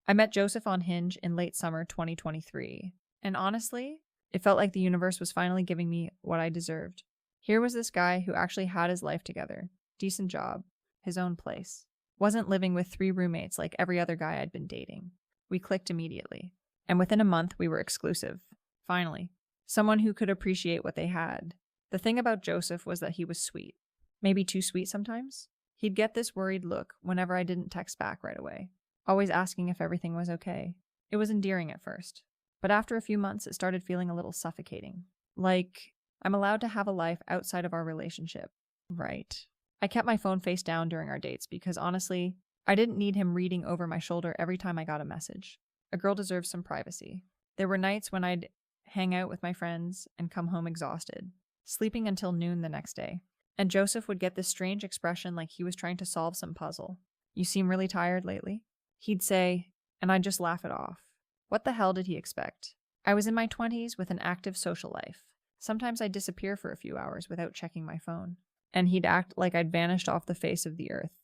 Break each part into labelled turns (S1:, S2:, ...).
S1: I met Joseph on Hinge in late summer 2023, and honestly, it felt like the universe was finally giving me what I deserved. Here was this guy who actually had his life together, decent job, his own place. Wasn't living with 3 roommates like every other guy I'd been dating. We clicked immediately, and within a month we were exclusive. Finally, someone who could appreciate what they had. The thing about Joseph was that he was sweet. Maybe too sweet sometimes. He'd get this worried look whenever I didn't text back right away, always asking if everything was okay. It was endearing at first, but after a few months it started feeling a little suffocating. Like, I'm allowed to have a life outside of our relationship. Right. I kept my phone face down during our dates because honestly, I didn't need him reading over my shoulder every time I got a message. A girl deserves some privacy. There were nights when I'd hang out with my friends and come home exhausted, sleeping until noon the next day. And Joseph would get this strange expression like he was trying to solve some puzzle. "You seem really tired lately?" He'd say, and I'd just laugh it off. What the hell did he expect? I was in my 20s with an active social life. Sometimes I'd disappear for a few hours without checking my phone, and he'd act like I'd vanished off the face of the earth.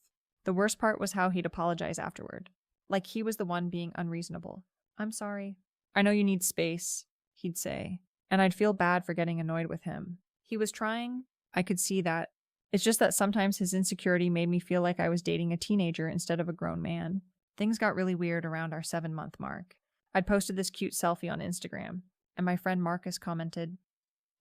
S1: The worst part was how he'd apologize afterward, like he was the one being unreasonable. "I'm sorry. I know you need space," he'd say, and I'd feel bad for getting annoyed with him. He was trying. I could see that. It's just that sometimes his insecurity made me feel like I was dating a teenager instead of a grown man. Things got really weird around our 7-month mark. I'd posted this cute selfie on Instagram, and my friend Marcus commented,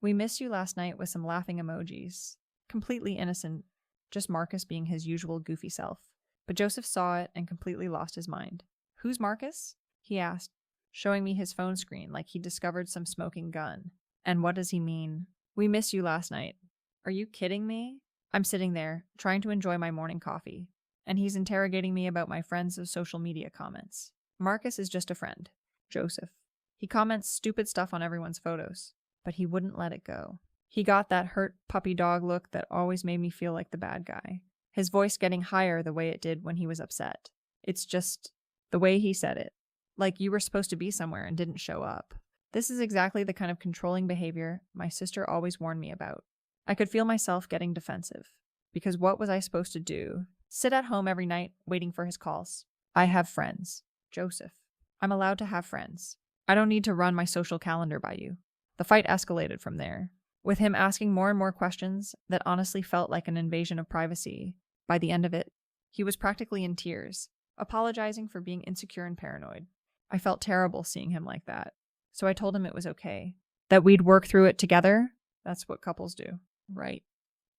S1: "We missed you last night," with some laughing emojis. Completely innocent, just Marcus being his usual goofy self. But Joseph saw it and completely lost his mind. "Who's Marcus?" he asked, showing me his phone screen like he discovered some smoking gun. "And what does he mean?" "We missed you last night." Are you kidding me? I'm sitting there, trying to enjoy my morning coffee, and he's interrogating me about my friends' social media comments. Marcus is just a friend, Joseph. He comments stupid stuff on everyone's photos, but he wouldn't let it go. He got that hurt puppy dog look that always made me feel like the bad guy. His voice getting higher the way it did when he was upset. It's just the way he said it. Like you were supposed to be somewhere and didn't show up. This is exactly the kind of controlling behavior my sister always warned me about. I could feel myself getting defensive. Because what was I supposed to do? Sit at home every night, waiting for his calls. I have friends. Joseph. I'm allowed to have friends. I don't need to run my social calendar by you. The fight escalated from there, with him asking more and more questions that honestly felt like an invasion of privacy. By the end of it, he was practically in tears, apologizing for being insecure and paranoid. I felt terrible seeing him like that, so I told him it was okay. That we'd work through it together. That's what couples do. Right.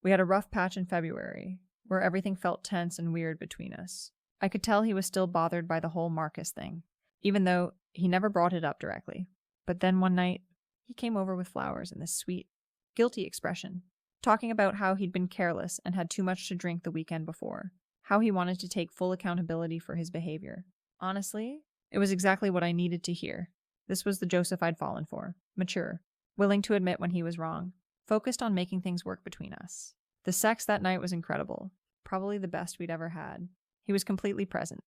S1: We had a rough patch in February, where everything felt tense and weird between us. I could tell he was still bothered by the whole Marcus thing, even though he never brought it up directly. But then one night, he came over with flowers and this sweet, guilty expression, talking about how he'd been careless and had too much to drink the weekend before, how he wanted to take full accountability for his behavior. Honestly, it was exactly what I needed to hear. This was the Joseph I'd fallen for, mature, willing to admit when he was wrong, focused on making things work between us. The sex that night was incredible, probably the best we'd ever had. He was completely present,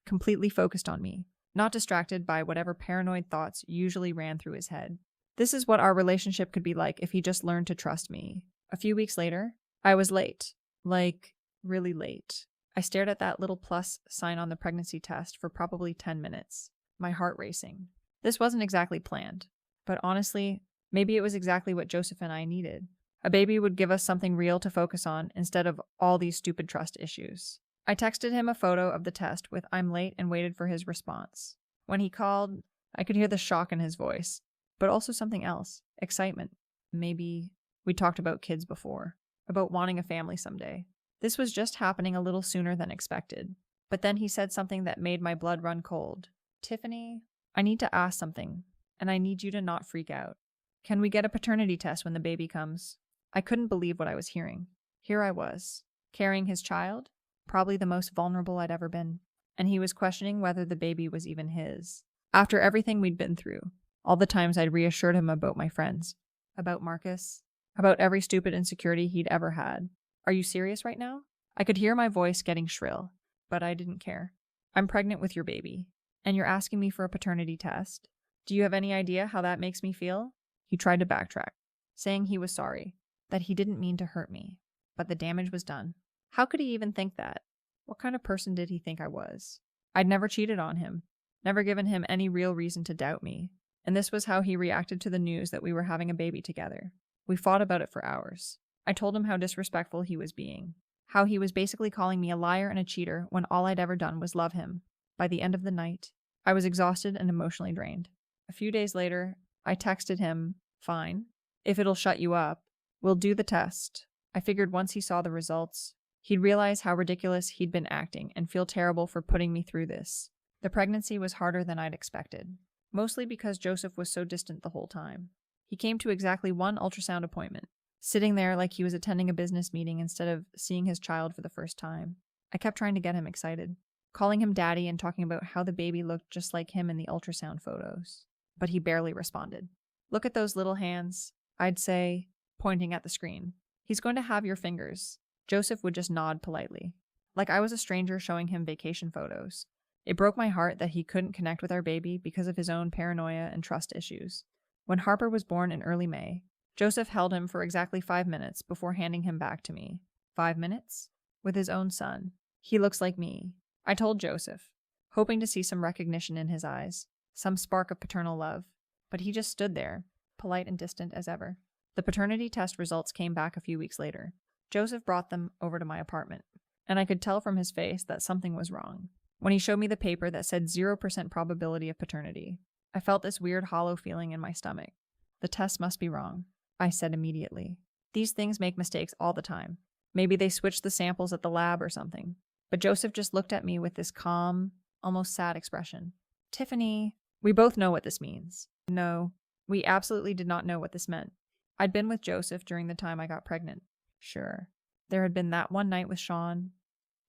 S1: completely focused on me, not distracted by whatever paranoid thoughts usually ran through his head. This is what our relationship could be like if he just learned to trust me. A few weeks later, I was late. Like, really late. I stared at that little plus sign on the pregnancy test for probably 10 minutes, my heart racing. This wasn't exactly planned, but honestly, maybe it was exactly what Joseph and I needed. A baby would give us something real to focus on instead of all these stupid trust issues. I texted him a photo of the test with "I'm late" and waited for his response. When he called, I could hear the shock in his voice, but also something else, excitement. Maybe we talked about kids before, about wanting a family someday. This was just happening a little sooner than expected. But then he said something that made my blood run cold. "Tiffany, I need to ask something, and I need you to not freak out. Can we get a paternity test when the baby comes?" I couldn't believe what I was hearing. Here I was, carrying his child, probably the most vulnerable I'd ever been, and he was questioning whether the baby was even his. After everything we'd been through, all the times I'd reassured him about my friends, about Marcus, about every stupid insecurity he'd ever had. "Are you serious right now?" I could hear my voice getting shrill, but I didn't care. "I'm pregnant with your baby, and you're asking me for a paternity test. Do you have any idea how that makes me feel?" He tried to backtrack, saying he was sorry, that he didn't mean to hurt me, but the damage was done. How could he even think that? What kind of person did he think I was? I'd never cheated on him. never given him any real reason to doubt me. And this was how he reacted to the news that we were having a baby together. We fought about it for hours. I told him how disrespectful he was being, how he was basically calling me a liar and a cheater when all I'd ever done was love him. By the end of the night, I was exhausted and emotionally drained. A few days later, I texted him, "Fine. If it'll shut you up, we'll do the test." I figured once he saw the results, he'd realize how ridiculous he'd been acting and feel terrible for putting me through this. The pregnancy was harder than I'd expected, mostly because Joseph was so distant the whole time. He came to exactly one ultrasound appointment, sitting there like he was attending a business meeting instead of seeing his child for the first time. I kept trying to get him excited, calling him daddy and talking about how the baby looked just like him in the ultrasound photos. But he barely responded. "Look at those little hands," I'd say, pointing at the screen. "He's going to have your fingers." Joseph would just nod politely, like I was a stranger showing him vacation photos. It broke my heart that he couldn't connect with our baby because of his own paranoia and trust issues. When Harper was born in early May, Joseph held him for exactly 5 minutes before handing him back to me. 5 minutes? With his own son. "He looks like me," I told Joseph, hoping to see some recognition in his eyes, some spark of paternal love. But he just stood there, polite and distant as ever. The paternity test results came back a few weeks later. Joseph brought them over to my apartment, and I could tell from his face that something was wrong. When he showed me the paper that said 0% probability of paternity, I felt this weird hollow feeling in my stomach. "The test must be wrong," I said immediately. "These things make mistakes all the time. Maybe they switched the samples at the lab or something." But Joseph just looked at me with this calm, almost sad expression. "Tiffany, we both know what this means." No, we absolutely did not know what this meant. I'd been with Joseph during the time I got pregnant. Sure, there had been that one night with Sean,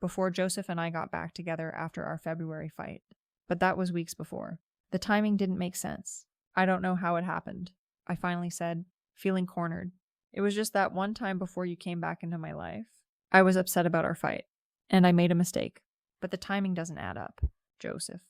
S1: before Joseph and I got back together after our February fight. But that was weeks before. The timing didn't make sense. "I don't know how it happened," I finally said, feeling cornered. "It was just that one time before you came back into my life. I was upset about our fight, and I made a mistake. But the timing doesn't add up. Joseph,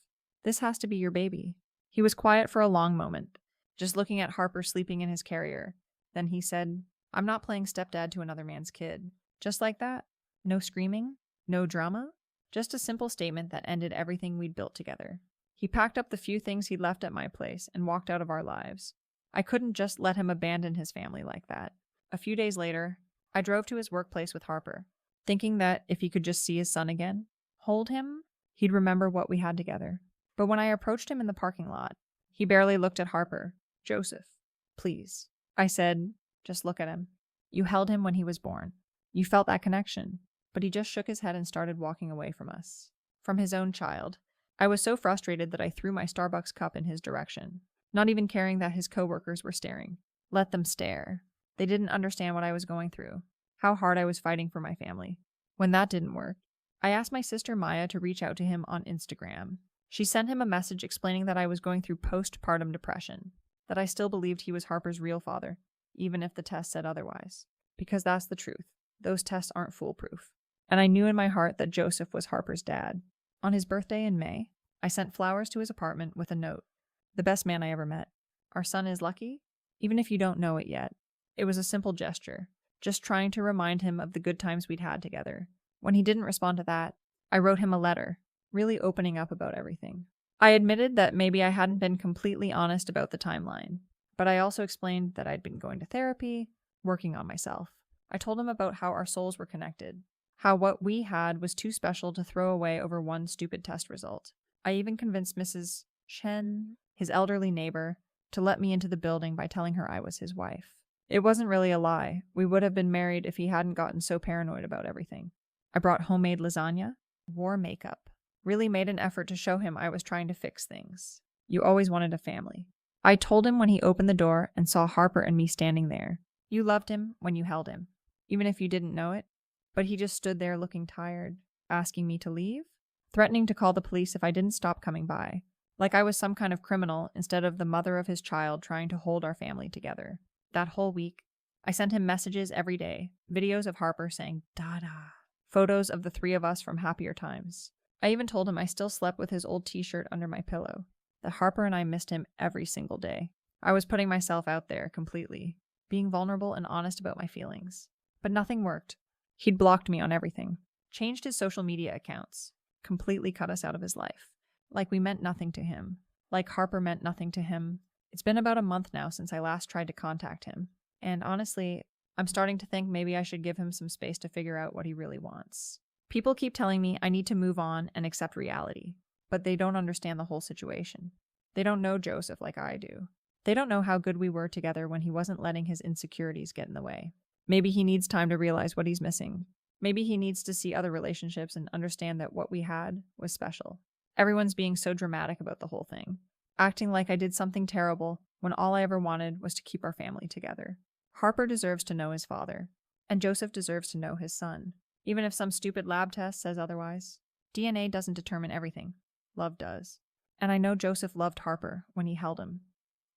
S1: this has to be your baby." He was quiet for a long moment, just looking at Harper sleeping in his carrier. Then he said, "I'm not playing stepdad to another man's kid." Just like that. No screaming, no drama, just a simple statement that ended everything we'd built together. He packed up the few things he'd left at my place and walked out of our lives. I couldn't just let him abandon his family like that. A few days later, I drove to his workplace with Harper, thinking that if he could just see his son again, hold him, he'd remember what we had together. But when I approached him in the parking lot, he barely looked at Harper. "Joseph, please," I said, "just look at him. You held him when he was born. You felt that connection." But he just shook his head and started walking away from us. From his own child. I was so frustrated that I threw my Starbucks cup in his direction, not even caring that his coworkers were staring. Let them stare. They didn't understand what I was going through, how hard I was fighting for my family. When that didn't work, I asked my sister Maya to reach out to him on Instagram. She sent him a message explaining that I was going through postpartum depression, that I still believed he was Harper's real father, even if the test said otherwise. Because that's the truth. Those tests aren't foolproof. And I knew in my heart that Joseph was Harper's dad. On his birthday in May, I sent flowers to his apartment with a note. "The best man I ever met. Our son is lucky, even if you don't know it yet." It was a simple gesture, just trying to remind him of the good times we'd had together. When he didn't respond to that, I wrote him a letter, really opening up about everything. I admitted that maybe I hadn't been completely honest about the timeline, but I also explained that I'd been going to therapy, working on myself. I told him about how our souls were connected, how what we had was too special to throw away over one stupid test result. I even convinced Mrs. Chen, his elderly neighbor, to let me into the building by telling her I was his wife. It wasn't really a lie. We would have been married if he hadn't gotten so paranoid about everything. I brought homemade lasagna, wore makeup, really made an effort to show him I was trying to fix things. You always wanted a family. I told him when he opened the door and saw Harper and me standing there. You loved him when you held him, even if you didn't know it. But he just stood there looking tired, asking me to leave, threatening to call the police if I didn't stop coming by, like I was some kind of criminal instead of the mother of his child trying to hold our family together. That whole week, I sent him messages every day, videos of Harper saying, "Dada," photos of the three of us from happier times. I even told him I still slept with his old t-shirt under my pillow, that Harper and I missed him every single day. I was putting myself out there completely, being vulnerable and honest about my feelings. But nothing worked. He'd blocked me on everything, changed his social media accounts, completely cut us out of his life. Like we meant nothing to him. Like Harper meant nothing to him. It's been about a month now since I last tried to contact him. And honestly, I'm starting to think maybe I should give him some space to figure out what he really wants. People keep telling me I need to move on and accept reality, but they don't understand the whole situation. They don't know Joseph like I do. They don't know how good we were together when he wasn't letting his insecurities get in the way. Maybe he needs time to realize what he's missing. Maybe he needs to see other relationships and understand that what we had was special. Everyone's being so dramatic about the whole thing, acting like I did something terrible when all I ever wanted was to keep our family together. Harper deserves to know his father, and Joseph deserves to know his son, even if some stupid lab test says otherwise. DNA doesn't determine everything. Love does. And I know Joseph loved Harper when he held him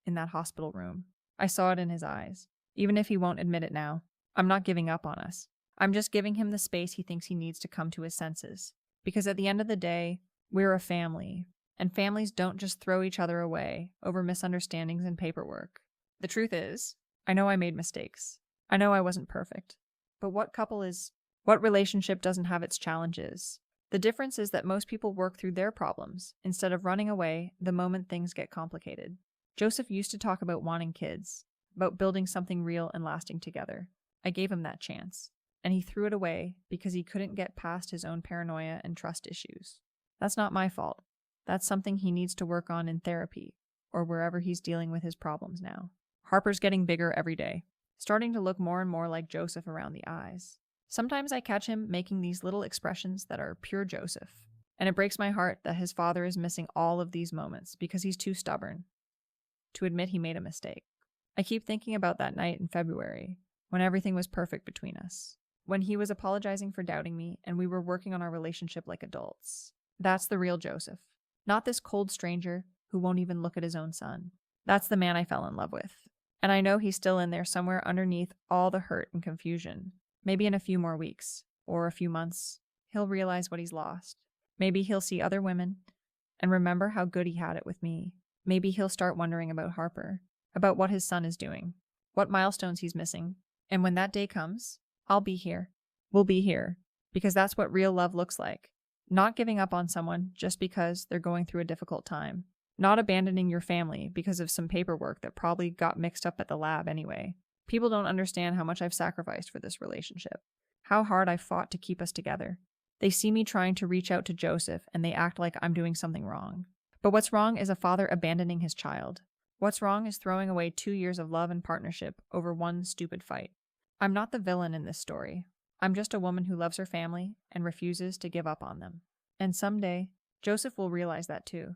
S1: in that hospital room. I saw it in his eyes. Even if he won't admit it now, I'm not giving up on us. I'm just giving him the space he thinks he needs to come to his senses. Because at the end of the day, we're a family, and families don't just throw each other away over misunderstandings and paperwork. The truth is, I know I made mistakes. I know I wasn't perfect. But what relationship doesn't have its challenges? The difference is that most people work through their problems instead of running away the moment things get complicated. Joseph used to talk about wanting kids, about building something real and lasting together. I gave him that chance, and he threw it away because he couldn't get past his own paranoia and trust issues. That's not my fault. That's something he needs to work on in therapy or wherever he's dealing with his problems now. Harper's getting bigger every day, starting to look more and more like Joseph around the eyes. Sometimes I catch him making these little expressions that are pure Joseph, and it breaks my heart that his father is missing all of these moments because he's too stubborn to admit he made a mistake. I keep thinking about that night in February when everything was perfect between us, when he was apologizing for doubting me and we were working on our relationship like adults. That's the real Joseph, not this cold stranger who won't even look at his own son. That's the man I fell in love with. And I know he's still in there somewhere underneath all the hurt and confusion. Maybe in a few more weeks, or a few months, he'll realize what he's lost. Maybe he'll see other women and remember how good he had it with me. Maybe he'll start wondering about Harper, about what his son is doing, what milestones he's missing. And when that day comes, I'll be here. We'll be here, because that's what real love looks like. Not giving up on someone just because they're going through a difficult time. Not abandoning your family because of some paperwork that probably got mixed up at the lab anyway. People don't understand how much I've sacrificed for this relationship, how hard I've fought to keep us together. They see me trying to reach out to Joseph and they act like I'm doing something wrong. But what's wrong is a father abandoning his child. What's wrong is throwing away 2 years of love and partnership over one stupid fight. I'm not the villain in this story. I'm just a woman who loves her family and refuses to give up on them. And someday, Joseph will realize that too.